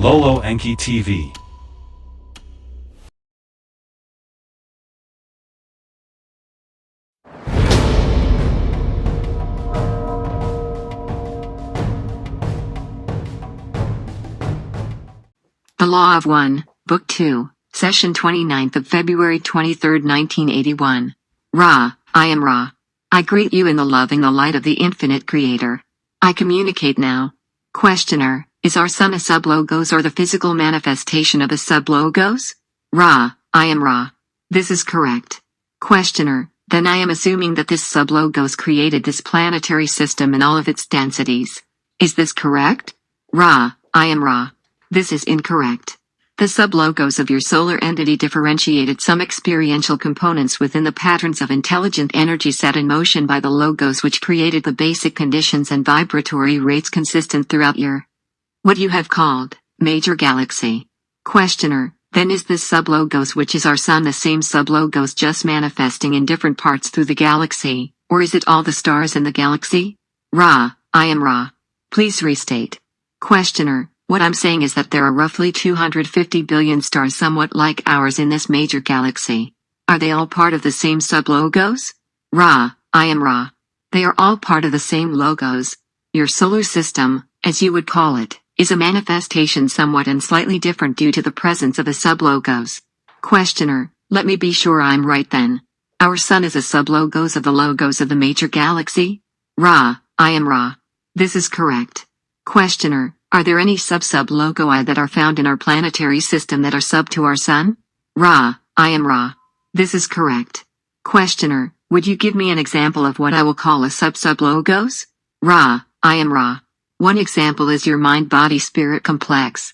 Lolo Enki TV. The Law of One, Book 2, Session 29th of February 23, 1981. Ra, I am Ra. I greet you in the love and the light of the infinite Creator. I communicate now. Questioner, is our sun a sublogos or the physical manifestation of a sublogos? Ra, I am Ra. This is correct. Questioner, then I am assuming that this sublogos created this planetary system and all of its densities. Is this correct? Ra, I am Ra. This is incorrect. The sublogos of your solar entity differentiated some experiential components within the patterns of intelligent energy set in motion by the logos which created the basic conditions and vibratory rates consistent throughout your what you have called major galaxy. Questioner, then is this sublogos which is our sun the same sublogos just manifesting in different parts through the galaxy, or is it all the stars in the galaxy? Ra, I am Ra. Please restate. Questioner, what I'm saying is that there are roughly 250 billion stars somewhat like ours in this major galaxy. Are they all part of the same sublogos? Ra, I am Ra. They are all part of the same logos. Your solar system, as you would call it, is a manifestation somewhat and slightly different due to the presence of a sublogos. Questioner, let me be sure I'm right then. Our sun is a sublogos of the logos of the major galaxy? Ra, I am Ra. This is correct. Questioner, are there any sub-logoi that are found in our planetary system that are sub to our sun? Ra, I am Ra. This is correct. Questioner, would you give me an example of what I will call a sub-logos? Ra, I am Ra. One example is your mind-body-spirit complex.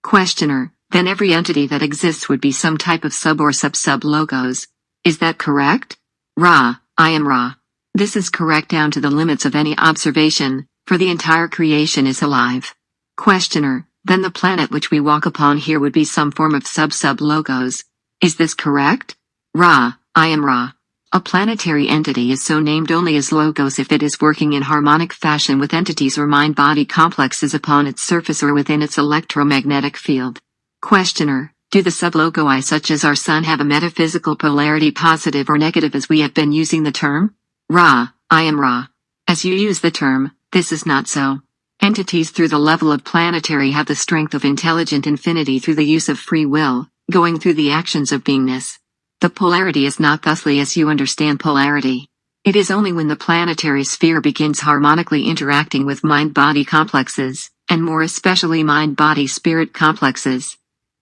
Questioner, then every entity that exists would be some type of sub or sub-logos. Is that correct? Ra, I am Ra. This is correct down to the limits of any observation, for the entire creation is alive. Questioner, then the planet which we walk upon here would be some form of sub-logos. Is this correct? Ra, I am Ra. A planetary entity is so named only as logos if it is working in harmonic fashion with entities or mind-body complexes upon its surface or within its electromagnetic field. Questioner, do the sublogoi such as our sun have a metaphysical polarity positive or negative as we have been using the term? Ra, I am Ra. As you use the term, this is not so. Entities through the level of planetary have the strength of intelligent infinity through the use of free will, going through the actions of beingness. The polarity is not thusly as you understand polarity. It is only when the planetary sphere begins harmonically interacting with mind-body complexes, and more especially mind-body-spirit complexes,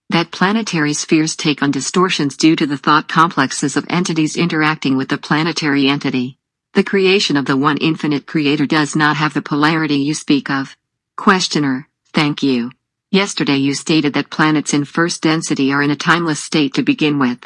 that planetary spheres take on distortions due to the thought complexes of entities interacting with the planetary entity. The creation of the one infinite creator does not have the polarity you speak of. Questioner, thank you. Yesterday you stated that planets in first density are in a timeless state to begin with.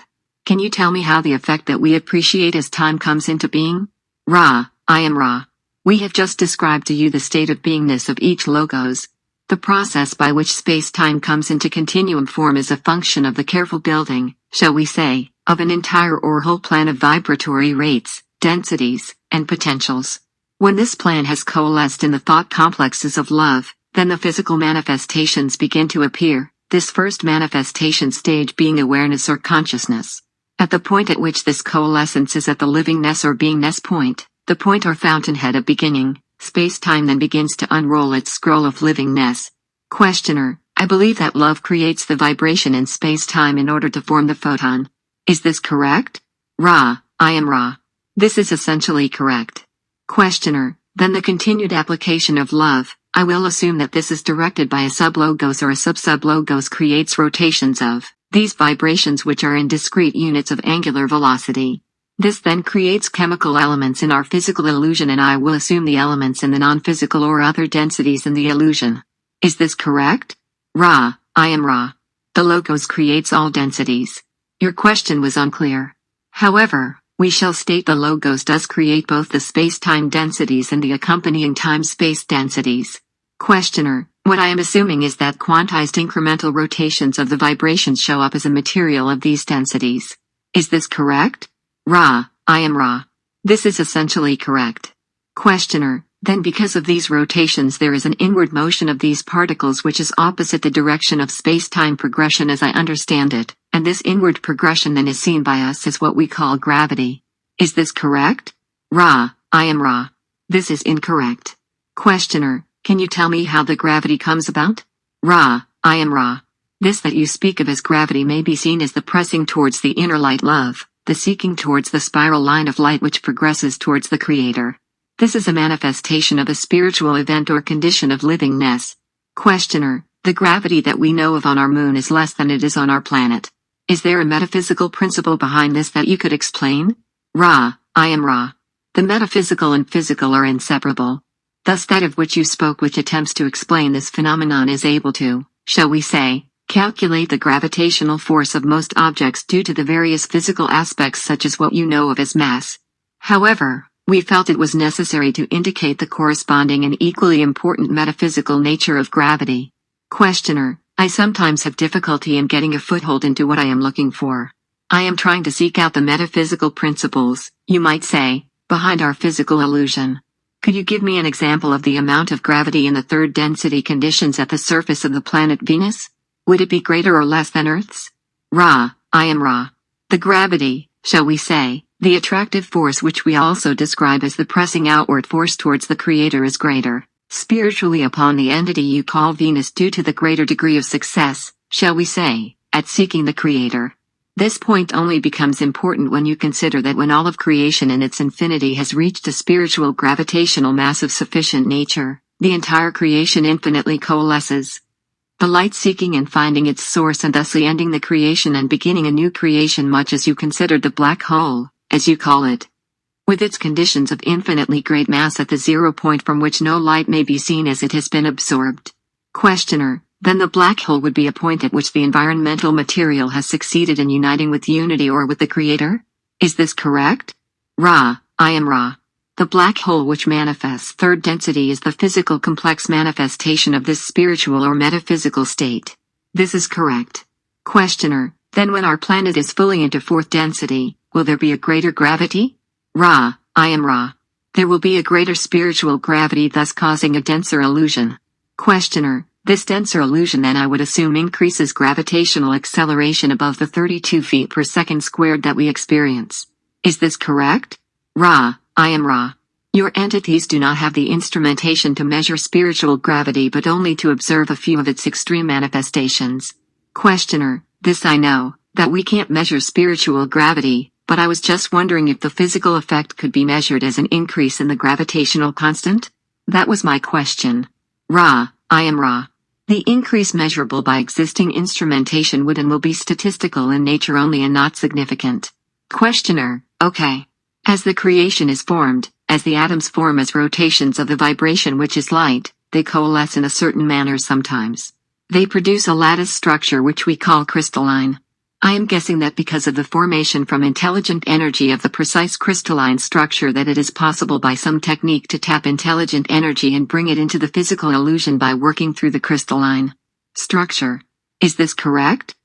Can you tell me how the effect that we appreciate as time comes into being? Ra, I am Ra. We have just described to you the state of beingness of each logos. The process by which space-time comes into continuum form is a function of the careful building, shall we say, of an entire or whole plan of vibratory rates, densities, and potentials. When this plan has coalesced in the thought complexes of love, then the physical manifestations begin to appear, this first manifestation stage being awareness or consciousness. At the point at which this coalescence is at the livingness or beingness point, the point or fountainhead of beginning, space-time then begins to unroll its scroll of livingness. Questioner, I believe that love creates the vibration in space-time in order to form the photon. Is this correct? Ra, I am Ra. This is essentially correct. Questioner, then the continued application of love, I will assume that this is directed by a sublogos or a sub-sublogos creates rotations of these vibrations which are in discrete units of angular velocity. This then creates chemical elements in our physical illusion and I will assume the elements in the non-physical or other densities in the illusion. Is this correct? Ra, I am Ra. The logos creates all densities. Your question was unclear. However, we shall state the logos does create both the space-time densities and the accompanying time-space densities. Questioner, what I am assuming is that quantized incremental rotations of the vibrations show up as a material of these densities. Is this correct? Ra, I am Ra. This is essentially correct. Questioner, Then because of these rotations there is an inward motion of these particles which is opposite the direction of space-time progression as I understand it, and this inward progression then is seen by us as what we call gravity. Is this correct? Ra, I am Ra. This is incorrect. Questioner, can you tell me how the gravity comes about? Ra, I am Ra. This that you speak of as gravity may be seen as the pressing towards the inner light love, the seeking towards the spiral line of light which progresses towards the Creator. This is a manifestation of a spiritual event or condition of livingness. Questioner, the gravity that we know of on our moon is less than it is on our planet. Is there a metaphysical principle behind this that you could explain? Ra, I am Ra. The metaphysical and physical are inseparable. Thus that of which you spoke which attempts to explain this phenomenon is able to, shall we say, calculate the gravitational force of most objects due to the various physical aspects such as what you know of as mass. However, we felt it was necessary to indicate the corresponding and equally important metaphysical nature of gravity. Questioner, I sometimes have difficulty in getting a foothold into what I am looking for. I am trying to seek out the metaphysical principles, you might say, behind our physical illusion. Could you give me an example of the amount of gravity in the third density conditions at the surface of the planet Venus? Would it be greater or less than Earth's? Ra, I am Ra. The gravity, shall we say, the attractive force which we also describe as the pressing outward force towards the Creator is greater, spiritually upon the entity you call Venus due to the greater degree of success, shall we say, at seeking the Creator. This point only becomes important when you consider that when all of creation in its infinity has reached a spiritual gravitational mass of sufficient nature, the entire creation infinitely coalesces. The light seeking and finding its source and thusly ending the creation and beginning a new creation much as you considered the black hole, as you call it. With its conditions of infinitely great mass at the 0 point from which no light may be seen as it has been absorbed. Questioner, then the black hole would be a point at which the environmental material has succeeded in uniting with unity or with the Creator? Is this correct? Ra, I am Ra. The black hole which manifests third density is the physical complex manifestation of this spiritual or metaphysical state. This is correct. Questioner, then when our planet is fully into fourth density, will there be a greater gravity? Ra, I am Ra. There will be a greater spiritual gravity thus causing a denser illusion. Questioner, this denser illusion then I would assume increases gravitational acceleration above the 32 feet per second squared that we experience. Is this correct? Ra, I am Ra. Your entities do not have the instrumentation to measure spiritual gravity but only to observe a few of its extreme manifestations. Questioner, this I know, that we can't measure spiritual gravity, but I was just wondering if the physical effect could be measured as an increase in the gravitational constant? That was my question. Ra, I am Ra. The increase measurable by existing instrumentation would and will be statistical in nature only and not significant. Questioner, okay. As the creation is formed, as the atoms form as rotations of the vibration which is light, they coalesce in a certain manner sometimes. They produce a lattice structure which we call crystalline. I am guessing that because of the formation from intelligent energy of the precise crystalline structure that it is possible by some technique to tap intelligent energy and bring it into the physical illusion by working through the crystalline structure. Is this correct?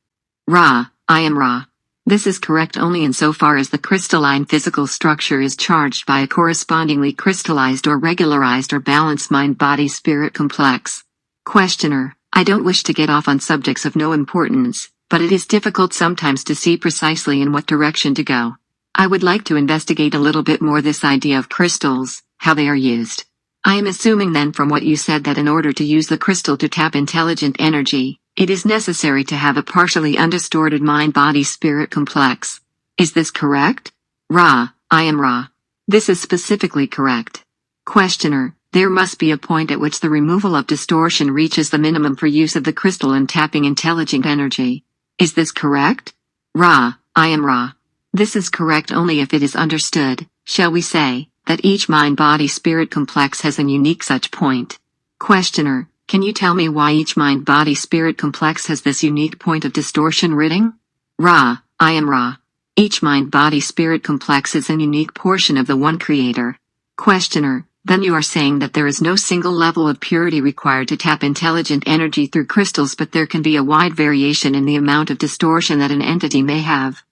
Ra, I am Ra. This is correct only insofar as the crystalline physical structure is charged by a correspondingly crystallized or regularized or balanced mind-body-spirit complex. Questioner, I don't wish to get off on subjects of no importance, but it is difficult sometimes to see precisely in what direction to go. I would like to investigate a little bit more this idea of crystals, how they are used. I am assuming then from what you said that in order to use the crystal to tap intelligent energy, it is necessary to have a partially undistorted mind-body-spirit complex. Is this correct? Ra, I am Ra. This is specifically correct. Questioner, there must be a point at which the removal of distortion reaches the minimum for use of the crystal in tapping intelligent energy. Is this correct? Ra, I am Ra. This is correct only if it is understood, shall we say, that each mind-body-spirit complex has a unique such point. Questioner, can you tell me why each mind-body-spirit complex has this unique point of distortion reading? Ra, I am Ra. Each mind-body-spirit complex is a unique portion of the one Creator. Questioner, then you are saying that there is no single level of purity required to tap intelligent energy through crystals, but there can be a wide variation in the amount of distortion that an entity may have.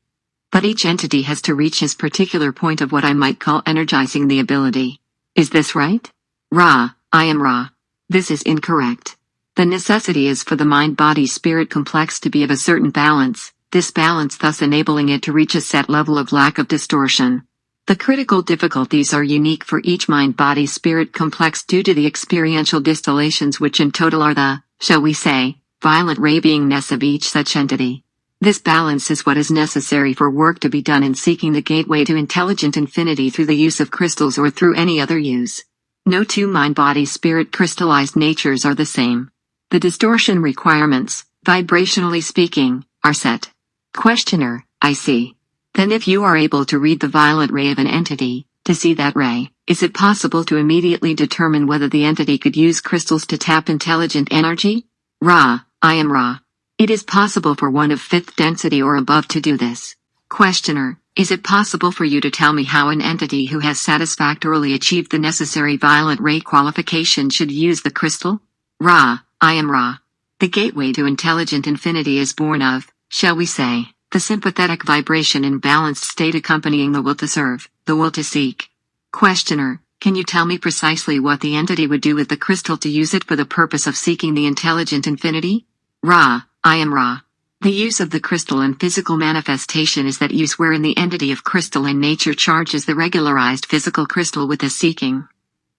But each entity has to reach his particular point of what I might call energizing the ability. Is this right? Ra, I am Ra. This is incorrect. The necessity is for the mind-body-spirit complex to be of a certain balance, this balance thus enabling it to reach a set level of lack of distortion. The critical difficulties are unique for each mind-body-spirit complex due to the experiential distillations which in total are the, shall we say, violet ray beingness of each such entity. This balance is what is necessary for work to be done in seeking the gateway to intelligent infinity through the use of crystals or through any other use. No two mind-body-spirit crystallized natures are the same. The distortion requirements, vibrationally speaking, are set. Questioner, I see. Then if you are able to read the violet ray of an entity, to see that ray, is it possible to immediately determine whether the entity could use crystals to tap intelligent energy? Ra, I am Ra. It is possible for one of fifth density or above to do this. Questioner, is it possible for you to tell me how an entity who has satisfactorily achieved the necessary violet ray qualification should use the crystal? Ra, I am Ra. The gateway to intelligent infinity is born of, shall we say, the sympathetic vibration in balanced state accompanying the will to serve, the will to seek. Questioner, can you tell me precisely what the entity would do with the crystal to use it for the purpose of seeking the intelligent infinity? Ra, I am Ra. The use of the crystal in physical manifestation is that use wherein the entity of crystal in nature charges the regularized physical crystal with the seeking,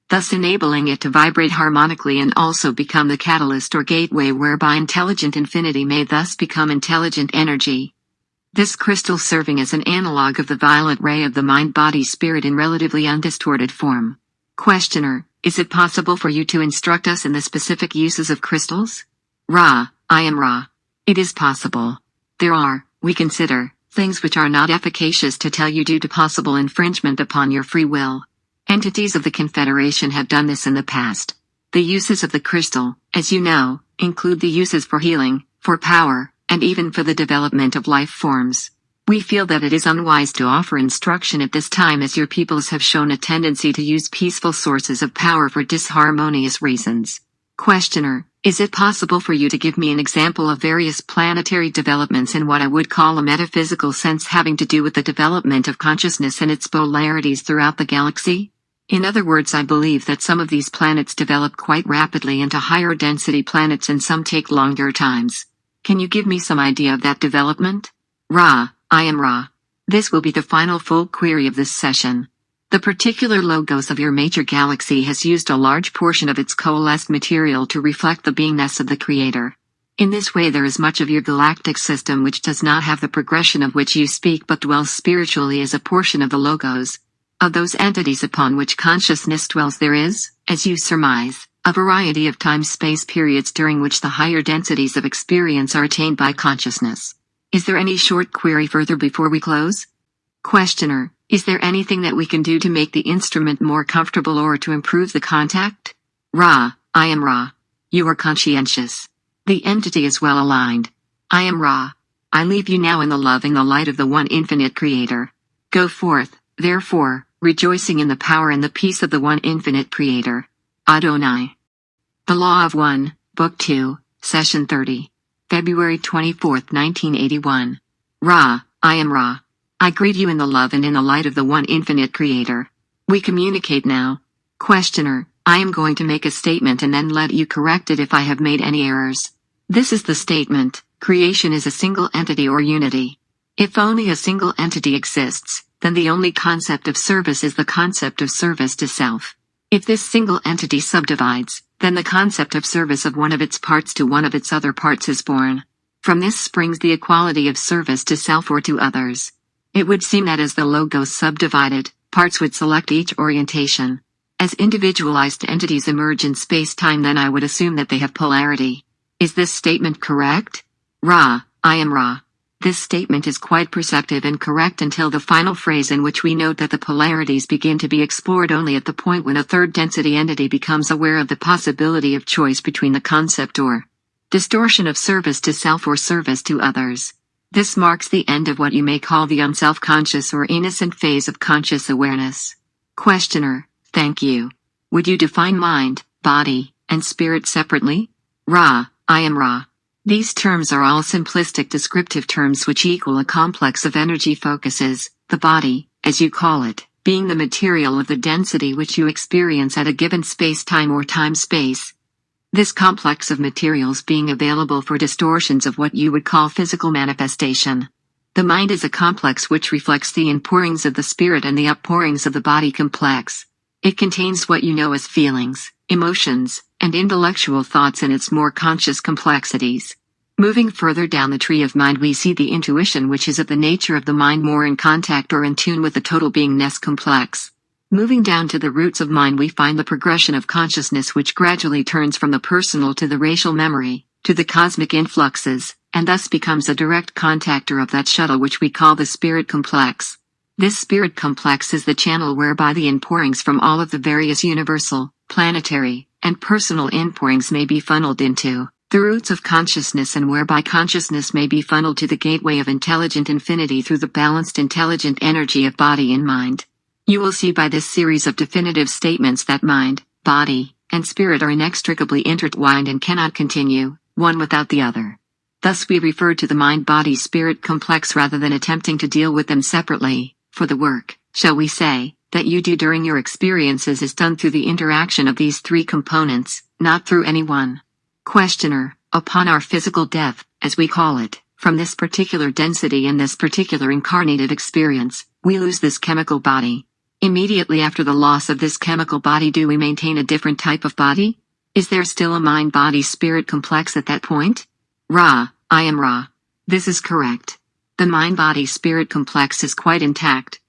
thus enabling it to vibrate harmonically and also become the catalyst or gateway whereby intelligent infinity may thus become intelligent energy. This crystal serving as an analog of the violet ray of the mind-body-spirit in relatively undistorted form. Questioner, is it possible for you to instruct us in the specific uses of crystals? Ra, I am Ra. It is possible. There are, we consider, things which are not efficacious to tell you due to possible infringement upon your free will. Entities of the Confederation have done this in the past. The uses of the crystal, as you know, include the uses for healing, for power, and even for the development of life forms. We feel that it is unwise to offer instruction at this time as your peoples have shown a tendency to use peaceful sources of power for disharmonious reasons. Questioner, is it possible for you to give me an example of various planetary developments in what I would call a metaphysical sense having to do with the development of consciousness and its polarities throughout the galaxy? In other words, I believe that some of these planets develop quite rapidly into higher density planets and some take longer times. Can you give me some idea of that development? Ra, I am Ra. This will be the final full query of this session. The particular logos of your major galaxy has used a large portion of its coalesced material to reflect the beingness of the Creator. In this way there is much of your galactic system which does not have the progression of which you speak but dwells spiritually as a portion of the logos. Of those entities upon which consciousness dwells there is, as you surmise, a variety of time-space periods during which the higher densities of experience are attained by consciousness. Is there any short query further before we close? Questioner, is there anything that we can do to make the instrument more comfortable or to improve the contact? Ra, I am Ra. You are conscientious. The entity is well aligned. I am Ra. I leave you now in the love and the light of the one infinite Creator. Go forth, therefore, rejoicing in the power and the peace of the one infinite Creator. Adonai. The Law of One, Book 2, Session 30. February 24, 1981. Ra, I am Ra. I greet you in the love and in the light of the one infinite Creator. We communicate now. Questioner, I am going to make a statement and then let you correct it if I have made any errors. This is the statement: creation is a single entity or unity. If only a single entity exists, then the only concept of service is the concept of service to self. If this single entity subdivides, then the concept of service of one of its parts to one of its other parts is born. From this springs the equality of service to self or to others. It would seem that as the logos subdivided, parts would select each orientation. As individualized entities emerge in space-time, then I would assume that they have polarity. Is this statement correct? Ra, I am Ra. This statement is quite perceptive and correct until the final phrase in which we note that the polarities begin to be explored only at the point when a third density entity becomes aware of the possibility of choice between the concept or distortion of service to self or service to others. This marks the end of what you may call the unself-conscious or innocent phase of conscious awareness. Questioner, thank you. Would you define mind, body, and spirit separately? Ra, I am Ra. These terms are all simplistic descriptive terms which equal a complex of energy focuses, the body, as you call it, being the material of the density which you experience at a given space-time or time-space. This complex of materials being available for distortions of what you would call physical manifestation. The mind is a complex which reflects the inpourings of the spirit and the outpourings of the body complex. It contains what you know as feelings, emotions, and intellectual thoughts in its more conscious complexities. Moving further down the tree of mind, we see the intuition, which is of the nature of the mind, more in contact or in tune with the total beingness complex. Moving down to the roots of mind, we find the progression of consciousness, which gradually turns from the personal to the racial memory, to the cosmic influxes, and thus becomes a direct contactor of that shuttle which we call the spirit complex. This spirit complex is the channel whereby the inpourings from all of the various universal, planetary, and personal inpourings may be funneled into the roots of consciousness, and whereby consciousness may be funneled to the gateway of intelligent infinity through the balanced intelligent energy of body and mind. You will see by this series of definitive statements that mind, body, and spirit are inextricably intertwined and cannot continue, one without the other. Thus we refer to the mind-body-spirit complex rather than attempting to deal with them separately, for the work, shall we say, that you do during your experiences is done through the interaction of these three components, not through any one. Questioner, upon our physical death, as we call it, from this particular density and this particular incarnated experience, we lose this chemical body. Immediately after the loss of this chemical body, do we maintain a different type of body? Is there still a mind-body-spirit complex at that point? Ra, I am Ra. This is correct. The mind-body-spirit complex is quite intact.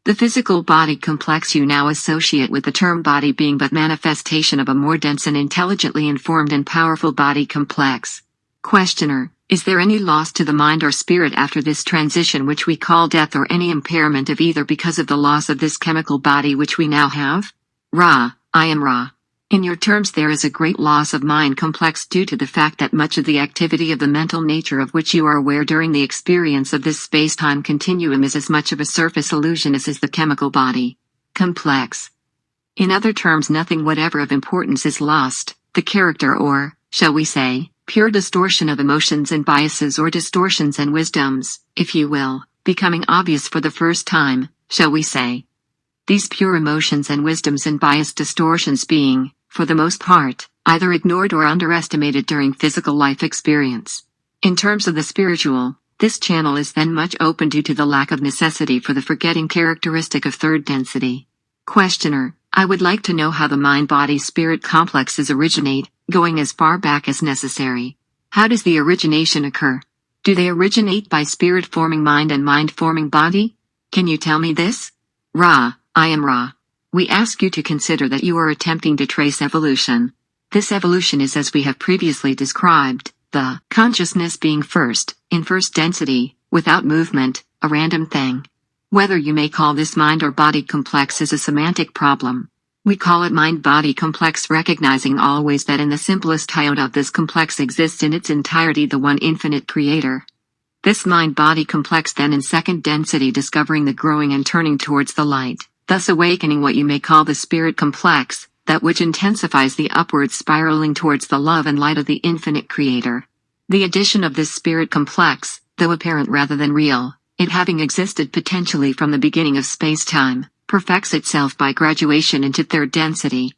The physical body complex you now associate with the term body being but manifestation of a more dense and intelligently informed and powerful body complex. Questioner, is there any loss to the mind or spirit after this transition which we call death, or any impairment of either because of the loss of this chemical body which we now have? Ra, I am Ra. In your terms, there is a great loss of mind complex due to the fact that much of the activity of the mental nature of which you are aware during the experience of this space-time continuum is as much of a surface illusion as is the chemical body complex. In other terms, nothing whatever of importance is lost. The character, or, shall we say, pure distortion of emotions and biases, or distortions and wisdoms, if you will, becoming obvious for the first time, shall we say. These pure emotions and wisdoms and bias distortions being, for the most part, either ignored or underestimated during physical life experience. In terms of the spiritual, this channel is then much open due to the lack of necessity for the forgetting characteristic of third density. Questioner, I would like to know how the mind-body-spirit complexes originate, going as far back as necessary. How does the origination occur? Do they originate by spirit forming mind and mind forming body? Can you tell me this? Ra, I am Ra. We ask you to consider that you are attempting to trace evolution. This evolution is, as we have previously described, the consciousness being first, in first density, without movement, a random thing. Whether you may call this mind or body complex is a semantic problem. We call it mind-body complex, recognizing always that in the simplest iota of this complex exists in its entirety the one infinite creator. This mind-body complex then in second density discovering the growing and turning towards the light, thus awakening what you may call the spirit complex, that which intensifies the upward spiraling towards the love and light of the infinite creator. The addition of this spirit complex, though apparent rather than real, it having existed potentially from the beginning of space-time, perfects itself by graduation into third density.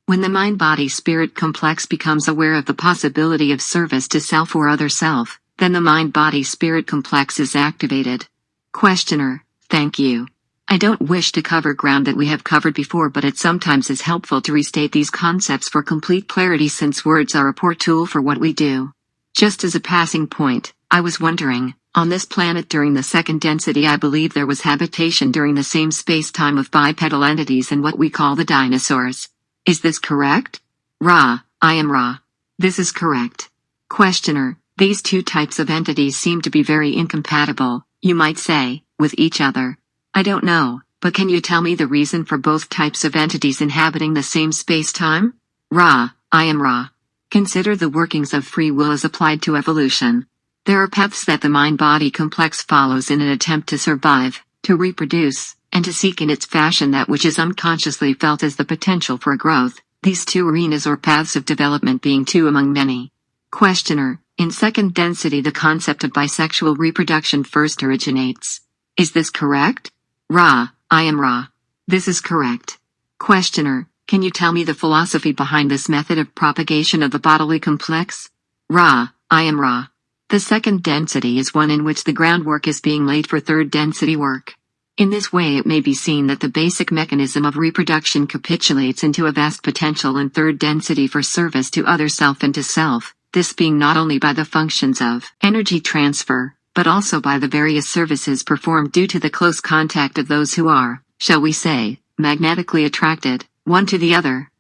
When the mind-body-spirit complex becomes aware of the possibility of service to self or other self, then the mind-body-spirit complex is activated. Questioner, thank you. I don't wish to cover ground that we have covered before, but it sometimes is helpful to restate these concepts for complete clarity, since words are a poor tool for what we do. Just as a passing point, I was wondering, on this planet during the second density I believe there was habitation during the same space-time of bipedal entities and what we call the dinosaurs. Is this correct? Ra, I am Ra. This is correct. Questioner, these two types of entities seem to be very incompatible, you might say, with each other. I don't know, but can you tell me the reason for both types of entities inhabiting the same space-time? Ra, I am Ra. Consider the workings of free will as applied to evolution. There are paths that the mind-body complex follows in an attempt to survive, to reproduce, and to seek in its fashion that which is unconsciously felt as the potential for growth, these two arenas or paths of development being two among many. Questioner, in second density the concept of bisexual reproduction first originates. Is this correct? Ra, I am Ra. This is correct. Questioner, can you tell me the philosophy behind this method of propagation of the bodily complex? Ra, I am Ra. The second density is one in which the groundwork is being laid for third density work. In this way it may be seen that the basic mechanism of reproduction capitulates into a vast potential in third density for service to other self and to self, this being not only by the functions of energy transfer, but also by the various services performed due to the close contact of those who are, shall we say, magnetically attracted, one to the other.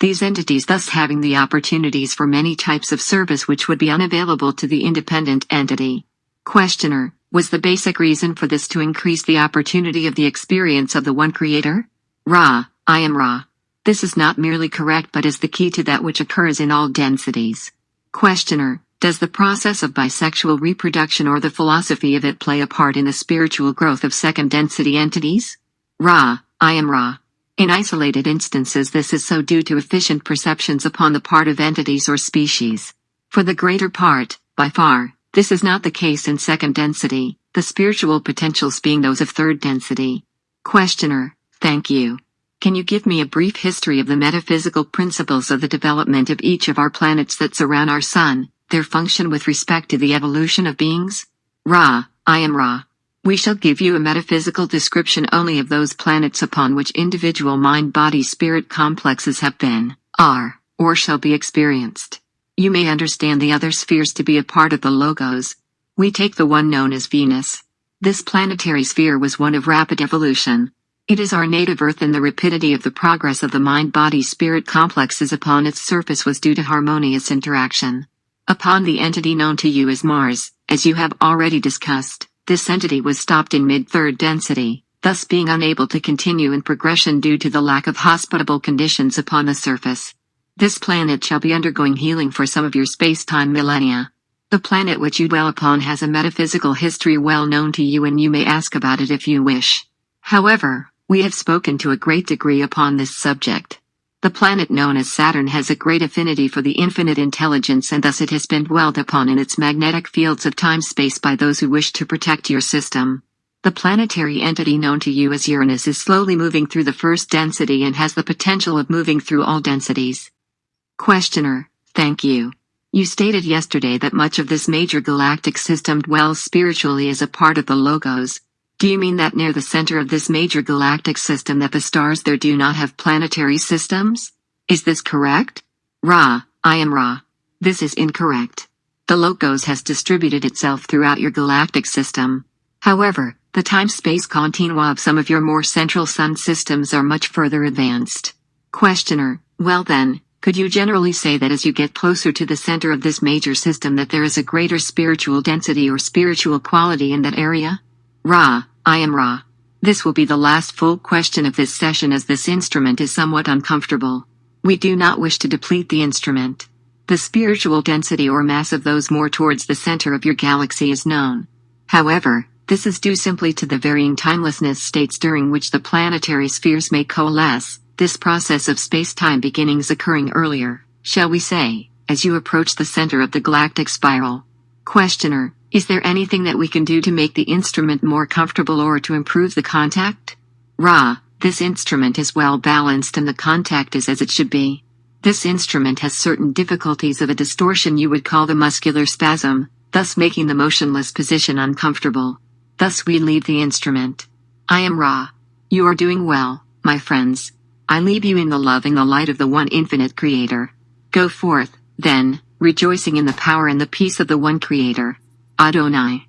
These entities thus having the opportunities for many types of service which would be unavailable to the independent entity. Questioner, was the basic reason for this to increase the opportunity of the experience of the one creator? Ra, I am Ra. This is not merely correct but is the key to that which occurs in all densities. Questioner, does the process of bisexual reproduction or the philosophy of it play a part in the spiritual growth of second density entities? Ra, I am Ra. In isolated instances this is so due to efficient perceptions upon the part of entities or species. For the greater part, by far, this is not the case in second density, the spiritual potentials being those of third density. Questioner, thank you. Can you give me a brief history of the metaphysical principles of the development of each of our planets that surround our Sun, their function with respect to the evolution of beings? Ra, I am Ra. We shall give you a metaphysical description only of those planets upon which individual mind-body-spirit complexes have been, are, or shall be experienced. You may understand the other spheres to be a part of the Logos. We take the one known as Venus. This planetary sphere was one of rapid evolution. It is our native Earth, and the rapidity of the progress of the mind-body-spirit complexes upon its surface was due to harmonious interaction. Upon the entity known to you as Mars, as you have already discussed, this entity was stopped in mid-third density, thus being unable to continue in progression due to the lack of hospitable conditions upon the surface. This planet shall be undergoing healing for some of your space-time millennia. The planet which you dwell upon has a metaphysical history well known to you, and you may ask about it if you wish. However, we have spoken to a great degree upon this subject. The planet known as Saturn has a great affinity for the infinite intelligence, and thus it has been dwelled upon in its magnetic fields of time-space by those who wish to protect your system. The planetary entity known to you as Uranus is slowly moving through the first density and has the potential of moving through all densities. Questioner, thank you. You stated yesterday that much of this major galactic system dwells spiritually as a part of the Logos. Do you mean that near the center of this major galactic system that the stars there do not have planetary systems? Is this correct? Ra, I am Ra. This is incorrect. The Logos has distributed itself throughout your galactic system. However, the time-space continua of some of your more central sun systems are much further advanced. Questioner, well then, could you generally say that as you get closer to the center of this major system that there is a greater spiritual density or spiritual quality in that area? Ra, I am Ra. This will be the last full question of this session, as this instrument is somewhat uncomfortable. We do not wish to deplete the instrument. The spiritual density or mass of those more towards the center of your galaxy is known. However, this is due simply to the varying timelessness states during which the planetary spheres may coalesce, this process of space-time beginnings occurring earlier, shall we say, as you approach the center of the galactic spiral. Questioner, is there anything that we can do to make the instrument more comfortable or to improve the contact? Ra, this instrument is well balanced and the contact is as it should be. This instrument has certain difficulties of a distortion you would call the muscular spasm, thus making the motionless position uncomfortable. Thus we leave the instrument. I am Ra. You are doing well, my friends. I leave you in the love and the light of the one infinite Creator. Go forth, then, rejoicing in the power and the peace of the one Creator. Adonai.